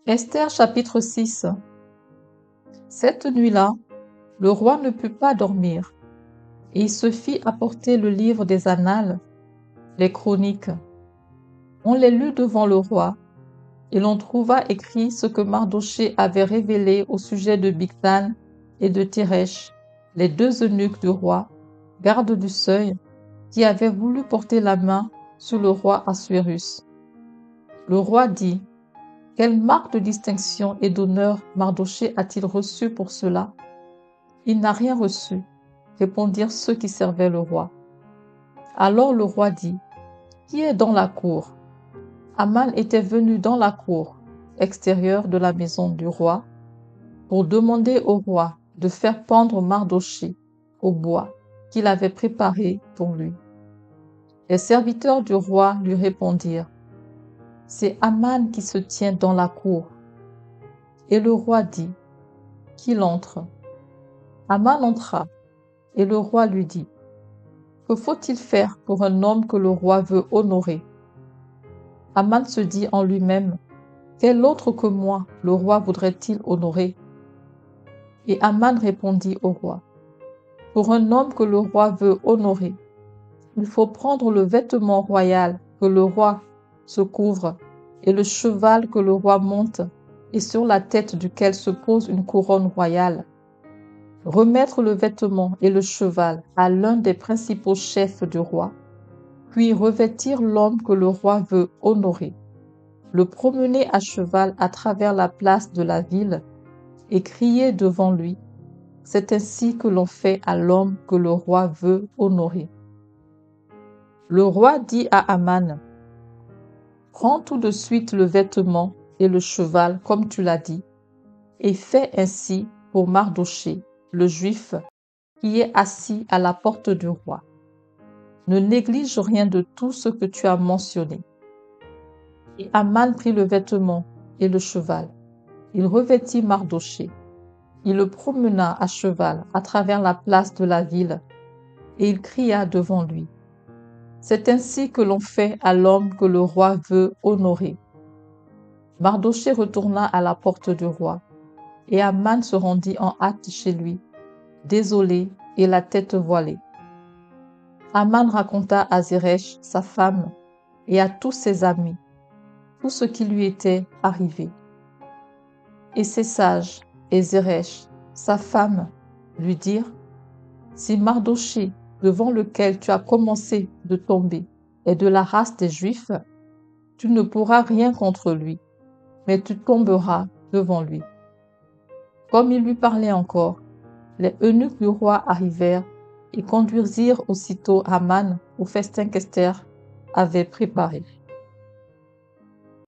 Esther chapitre 6. Cette nuit-là, le roi ne put pas dormir, et il se fit apporter le livre des annales, les chroniques. On les lut devant le roi, et l'on trouva écrit ce que Mardochée avait révélé au sujet de Bigthan et de Téresh, les deux eunuques du roi, gardes du seuil, qui avaient voulu porter la main sur le roi Assuérus. Le roi dit: quelle marque de distinction et d'honneur Mardochée a-t-il reçu pour cela? Il n'a rien reçu, répondirent ceux qui servaient le roi. Alors le roi dit: qui est dans la cour? Aman était venu dans la cour extérieure de la maison du roi pour demander au roi de faire pendre Mardochée au bois qu'il avait préparé pour lui. Les serviteurs du roi lui répondirent: c'est Aman qui se tient dans la cour. Et le roi dit: qu'il entre. Aman entra, et le roi lui dit: que faut-il faire pour un homme que le roi veut honorer? Aman se dit en lui-même: quel autre que moi le roi voudrait-il honorer? Et Aman répondit au roi: pour un homme que le roi veut honorer, il faut prendre le vêtement royal que le roi se couvre et le cheval que le roi monte et sur la tête duquel se pose une couronne royale. Remettre le vêtement et le cheval à l'un des principaux chefs du roi, puis revêtir l'homme que le roi veut honorer, le promener à cheval à travers la place de la ville et crier devant lui: c'est ainsi que l'on fait à l'homme que le roi veut honorer. Le roi dit à Aman: prends tout de suite le vêtement et le cheval comme tu l'as dit, et fais ainsi pour Mardochée, le juif, qui est assis à la porte du roi. Ne néglige rien de tout ce que tu as mentionné. Et Aman prit le vêtement et le cheval. Il revêtit Mardochée. Il le promena à cheval à travers la place de la ville, et il cria devant lui: c'est ainsi que l'on fait à l'homme que le roi veut honorer. Mardochée retourna à la porte du roi, et Aman se rendit en hâte chez lui, désolé et la tête voilée. Aman raconta à Zeresh, sa femme, et à tous ses amis, tout ce qui lui était arrivé. Et ses sages et Zeresh, sa femme, lui dirent: si Mardochée, devant lequel tu as commencé de tomber, est de la race des Juifs, tu ne pourras rien contre lui, mais tu tomberas devant lui. Comme il lui parlait encore, les eunuques du roi arrivèrent et conduisirent aussitôt Aman au festin qu'Esther avait préparé.